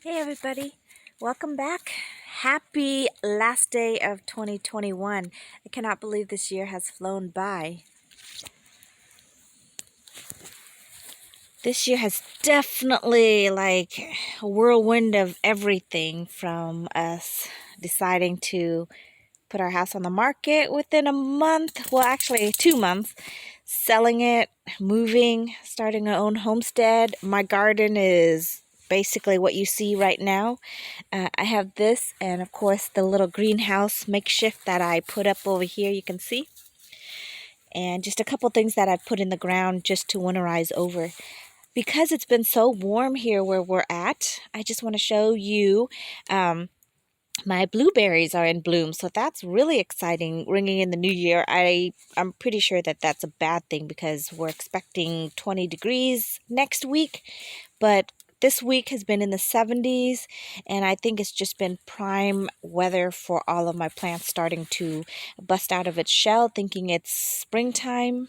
Hey everybody, welcome back. Happy last day of 2021. I cannot believe this year has flown by. This year has definitely like a whirlwind of everything, from us deciding to put our house on the market within a month, well actually 2 months, selling it, moving, starting our own homestead. My garden is basically what you see right now. I have this, and of course the little greenhouse makeshift that I put up over here, you can see. And just a couple things that I put in the ground just to winterize over. Because it's been so warm here where we're at, I just want to show you my blueberries are in bloom. So that's really exciting, ringing in the new year. I'm pretty sure that that's a bad thing because we're expecting 20 degrees next week. But this week has been in the 70s, and I think it's just been prime weather for all of my plants starting to bust out of its shell, thinking it's springtime.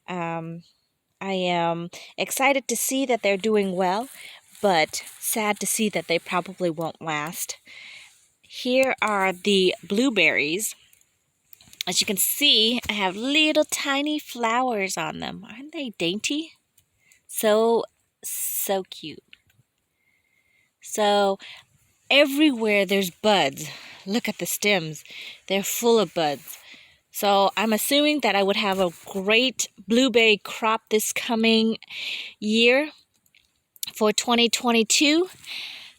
I am excited to see that they're doing well, but sad to see that they probably won't last. Here are the blueberries. As you can see, I have little tiny flowers on them. Aren't they dainty? So cute. So everywhere there's buds. Look at the stems. They're full of buds. So I'm assuming that I would have a great blueberry crop this coming year for 2022.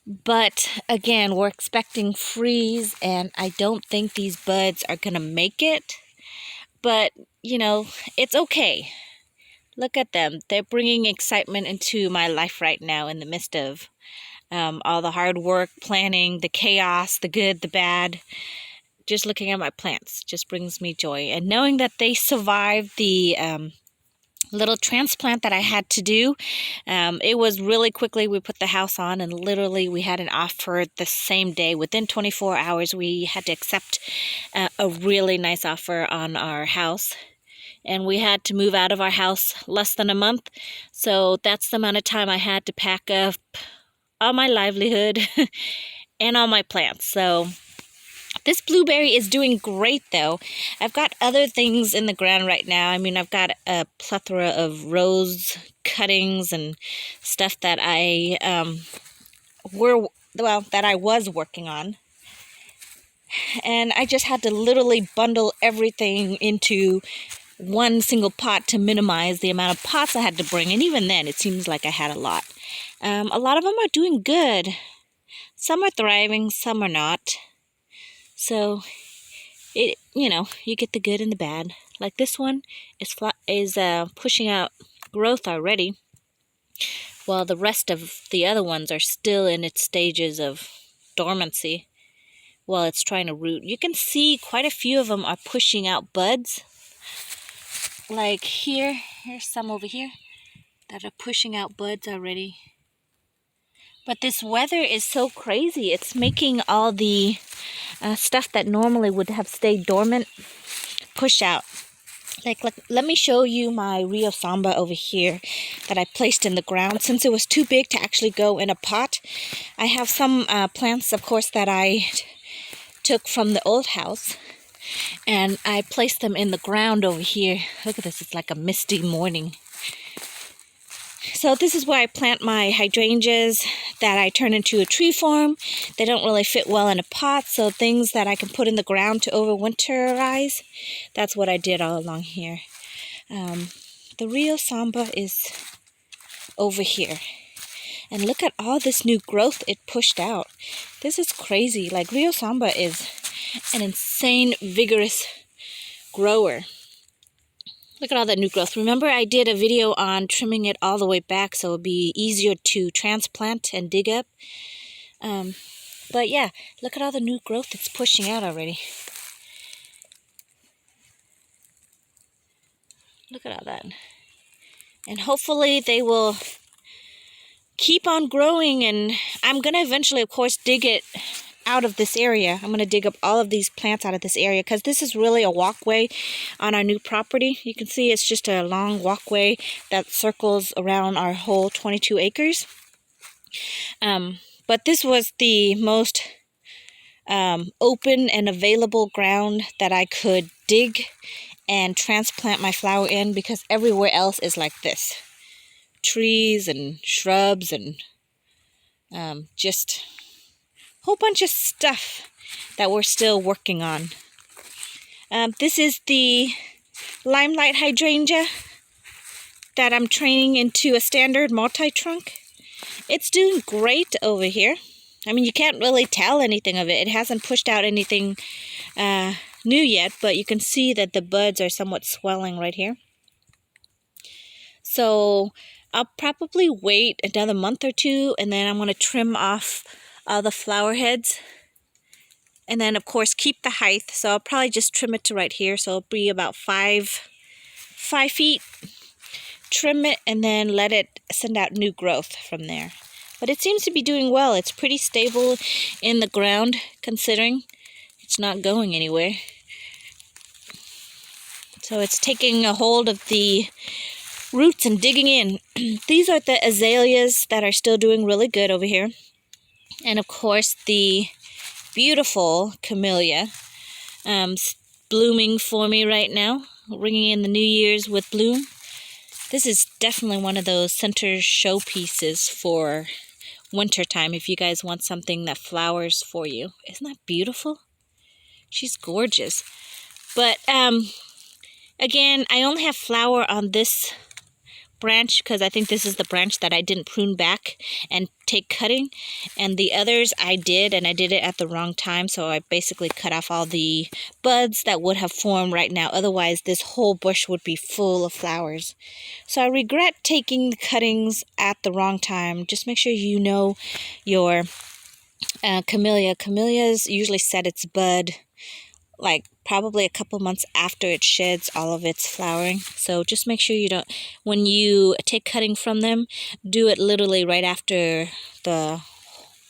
But again, we're expecting freeze, and I don't think these buds are going to make it. But, you know, it's okay. Look at them. They're bringing excitement into my life right now in the midst of all the hard work, planning, the chaos, the good, the bad. Just looking at my plants just brings me joy. And knowing that they survived the little transplant that I had to do. It was really quickly. We put the house on, and literally we had an offer the same day. Within 24 hours, we had to accept a really nice offer on our house. And we had to move out of our house less than a month. So that's the amount of time I had to pack up all my livelihood and all my plants. So this blueberry is doing great though. I've got other things in the ground right now. I mean, I've got a plethora of rose cuttings and stuff that I was working on. And I just had to literally bundle everything into one single pot to minimize the amount of pots I had to bring. And even then, it seems like I had a lot. A lot of them are doing good. Some are thriving, some are not. So, you get the good and the bad. Like this one is pushing out growth already, while the rest of the other ones are still in its stages of dormancy while it's trying to root. You can see quite a few of them are pushing out buds. Like here's some over here that are pushing out buds already. But this weather is so crazy. It's making all the stuff that normally would have stayed dormant push out. Like, let me show you my Rio Samba over here that I placed in the ground. Since it was too big to actually go in a pot, I have some plants, of course, that I took from the old house. And I placed them in the ground over here. Look at this. It's like a misty morning. So this is where I plant my hydrangeas that I turn into a tree form. They don't really fit well in a pot, so things that I can put in the ground to overwinterize, that's what I did all along here. The Rio Samba is over here. And look at all this new growth it pushed out. This is crazy. Like, Rio Samba is an insane, vigorous grower. Look at all that new growth. Remember, I did a video on trimming it all the way back so it would be easier to transplant and dig up. But yeah, look at all the new growth it's pushing out already. Look at all that. And hopefully they will keep on growing, and I'm going to eventually, of course, dig it out of this area. I'm going to dig up all of these plants out of this area because this is really a walkway on our new property. You can see it's just a long walkway that circles around our whole 22 acres. But But this was the most open and available ground that I could dig and transplant my flower in, because everywhere else is like this. Trees and shrubs and just a whole bunch of stuff that we're still working on. This is the Limelight Hydrangea that I'm training into a standard multi-trunk. It's doing great over here. I mean, you can't really tell anything of it. It hasn't pushed out anything new yet, but you can see that the buds are somewhat swelling right here. So I'll probably wait another month or two, and then I'm going to trim off all the flower heads. And then, of course, keep the height. So I'll probably just trim it to right here. So it'll be about 5 feet. Trim it and then let it send out new growth from there. But it seems to be doing well. It's pretty stable in the ground, considering it's not going anywhere. So it's taking a hold of the roots and digging in. These are the azaleas that are still doing really good over here. And of course, the beautiful Camellia, blooming for me right now, ringing in the New Year's with bloom. This is definitely one of those center showpieces for wintertime if you guys want something that flowers for you. Isn't that beautiful? She's gorgeous. But again, I only have flower on this branch because I think this is the branch that I didn't prune back and take cutting, and the others I did, and I did it at the wrong time, so I basically cut off all the buds that would have formed right now. Otherwise this whole bush would be full of flowers. So I regret taking the cuttings at the wrong time. Just make sure you know your Camellia. Camellias usually set its bud like probably a couple months after it sheds all of its flowering. So just make sure you don't, when you take cutting from them, do it literally right after the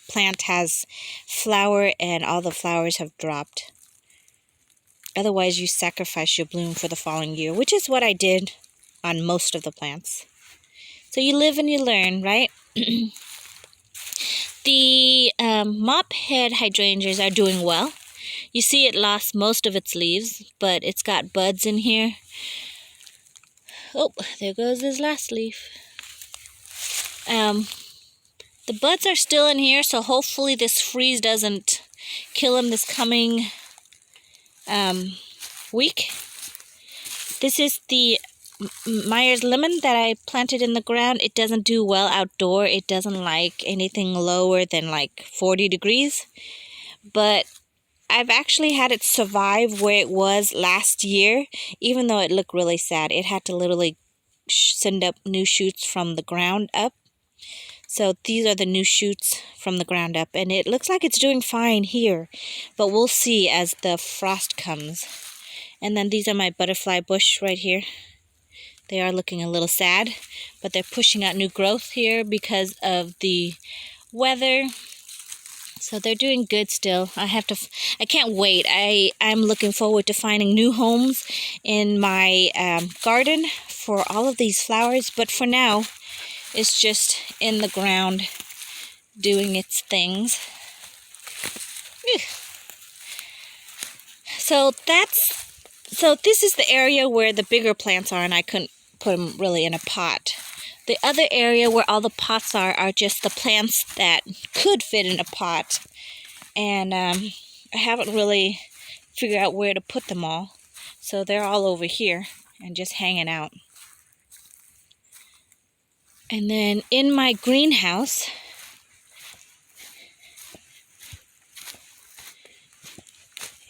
plant has flower and all the flowers have dropped. Otherwise you sacrifice your bloom for the following year, which is what I did on most of the plants. So you live and you learn, right? The Mop Head Hydrangeas are doing well. You see it lost most of its leaves, but it's got buds in here. Oh, there goes his last leaf. The buds are still in here, so hopefully this freeze doesn't kill him this coming week. This is the Myers lemon that I planted in the ground. It doesn't do well outdoor. It doesn't like anything lower than like 40 degrees. But I've actually had it survive where it was last year, even though it looked really sad. It had to literally send up new shoots from the ground up. So these are the new shoots from the ground up, and it looks like it's doing fine here, but we'll see as the frost comes. And then these are my butterfly bush right here. They are looking a little sad, but they're pushing out new growth here because of the weather. So they're doing good still. I can't wait. I'm looking forward to finding new homes in my garden for all of these flowers. But for now, it's just in the ground doing its things. So this is the area where the bigger plants are, and I couldn't put them really in a pot. The other area where all the pots are just the plants that could fit in a pot. And I haven't really figured out where to put them all. So they're all over here and just hanging out. And then in my greenhouse,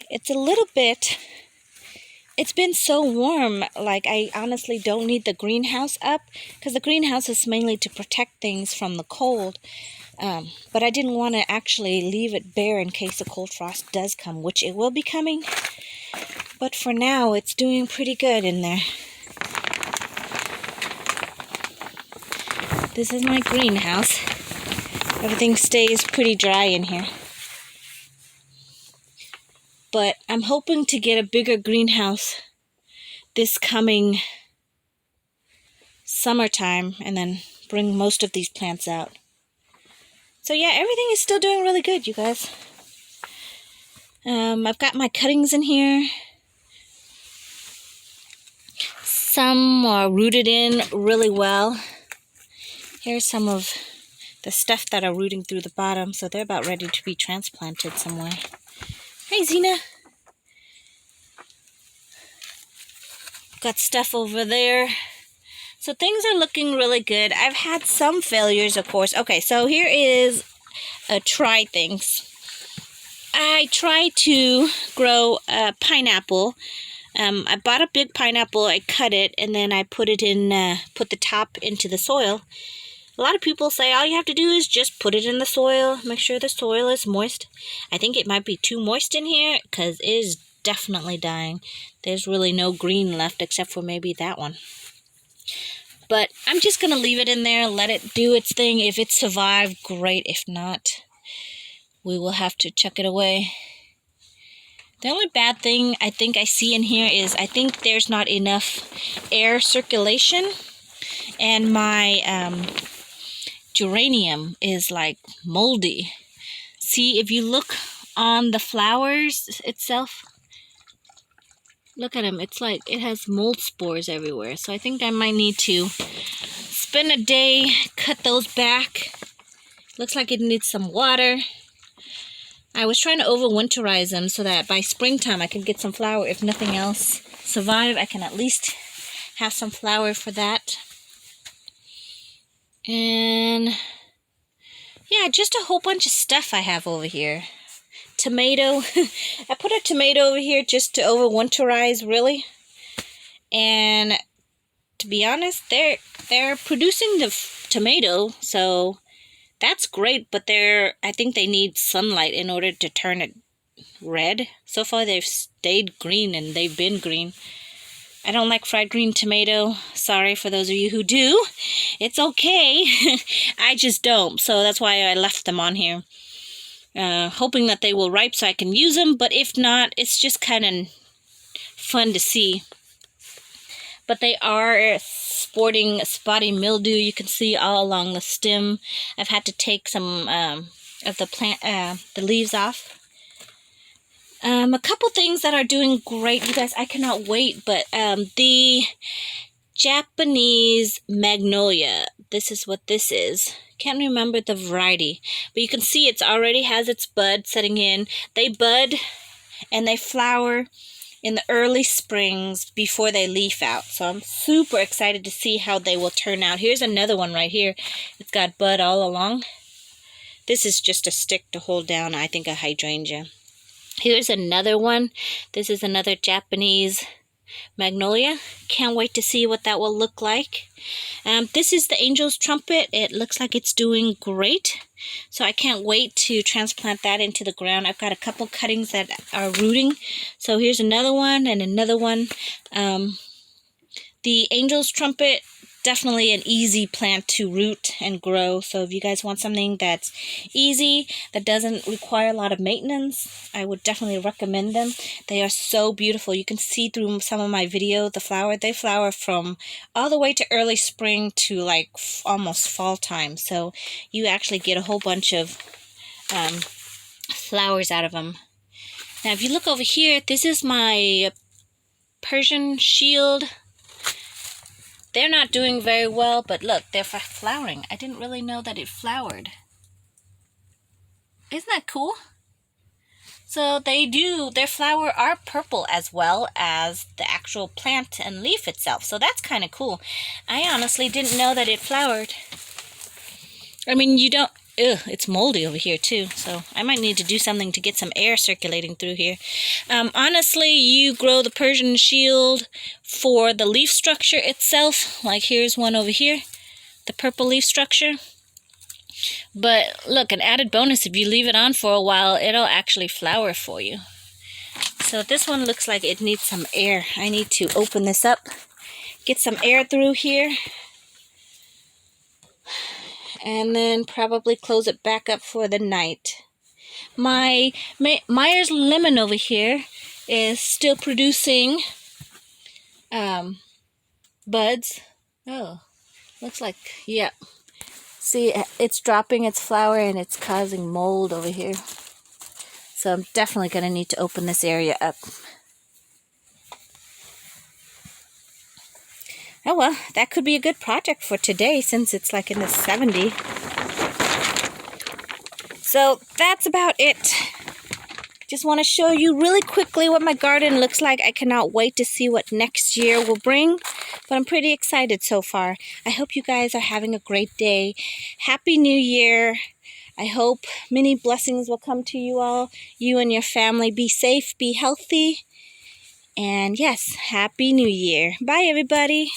it's a little bit... It's been so warm, like I honestly don't need the greenhouse up, because the greenhouse is mainly to protect things from the cold. But I didn't want to actually leave it bare in case a cold frost does come, which it will be coming. But for now, it's doing pretty good in there. This is my greenhouse. Everything stays pretty dry in here. But I'm hoping to get a bigger greenhouse this coming summertime and then bring most of these plants out. So yeah, everything is still doing really good, you guys. I've got my cuttings in here. Some are rooted in really well. Here's some of the stuff that are rooting through the bottom, so they're about ready to be transplanted somewhere. Hey, Zena. Got stuff over there. So things are looking really good. I've had some failures, of course. Okay, so here is a try things. I tried to grow a pineapple. I bought a big pineapple, I cut it, and then I put it in, put the top into the soil. A lot of people say all you have to do is just put it in the soil, make sure the soil is moist. I think it might be too moist in here because it is definitely dying. There's really no green left except for maybe that one. But I'm just going to leave it in there, let it do its thing. If it survived, great. If not, we will have to chuck it away. The only bad thing I think I see in here is I think there's not enough air circulation. And my geranium is like moldy. See, if you look on the flowers itself, look at them. It's like it has mold spores everywhere. So I think I might need to spend a day, cut those back. Looks like it needs some water. I was trying to overwinterize them so that by springtime I can get some flower. If nothing else survive, I can at least have some flower for that. And yeah, just a whole bunch of stuff I have over here. Tomato. I put a tomato over here just to overwinterize, really. And to be honest, they're producing the tomato, so that's great, but I think they need sunlight in order to turn it red. So far they've stayed green, and they've been green. I don't like fried green tomato. Sorry for those of you who do. It's okay. I just don't, so that's why I left them on here. Hoping that they will ripe so I can use them, but if not, it's just kind of fun to see. But they are sporting spotty mildew. You can see all along the stem. I've had to take some of the leaves off. A couple things that are doing great, you guys. I cannot wait, but the Japanese Magnolia. This is what this is. Can't remember the variety, but you can see it's already has its bud setting in. They bud and they flower in the early springs before they leaf out. So I'm super excited to see how they will turn out. Here's another one right here. It's got bud all along. This is just a stick to hold down, I think, a hydrangea. Here's another one. This is another Japanese Magnolia. Can't wait to see what that will look like. This is the angel's trumpet. It looks like it's doing great. So I can't wait to transplant that into the ground. I've got a couple cuttings that are rooting. So here's another one and another one. The angel's trumpet, definitely an easy plant to root and grow. So if you guys want something that's easy, that doesn't require a lot of maintenance, I would definitely recommend them. They are so beautiful. You can see through some of my video, the flower. They flower from all the way to early spring to like almost fall time. So you actually get a whole bunch of flowers out of them. Now if you look over here, this is my Persian Shield. They're not doing very well, but look, they're flowering. I didn't really know that it flowered. Isn't that cool? So their flower are purple as well as the actual plant and leaf itself. So that's kind of cool. I honestly didn't know that it flowered. I mean, it's moldy over here too, so I might need to do something to get some air circulating through here. Honestly, you grow the Persian Shield for the leaf structure itself. Like here's one over here, the purple leaf structure. But look, an added bonus, if you leave it on for a while, it'll actually flower for you. So this one looks like it needs some air. I need to open this up, get some air through here, and then probably close it back up for the night. My Myers lemon over here is still producing buds. Oh, looks like, yeah. See, it's dropping its flower and it's causing mold over here. So I'm definitely going to need to open this area up. Oh well, that could be a good project for today since it's like in the 70s. So that's about it. Just want to show you really quickly what my garden looks like. I cannot wait to see what next year will bring, but I'm pretty excited so far. I hope you guys are having a great day. Happy New Year. I hope many blessings will come to you all, you and your family. Be safe, be healthy, and yes, Happy New Year. Bye, everybody.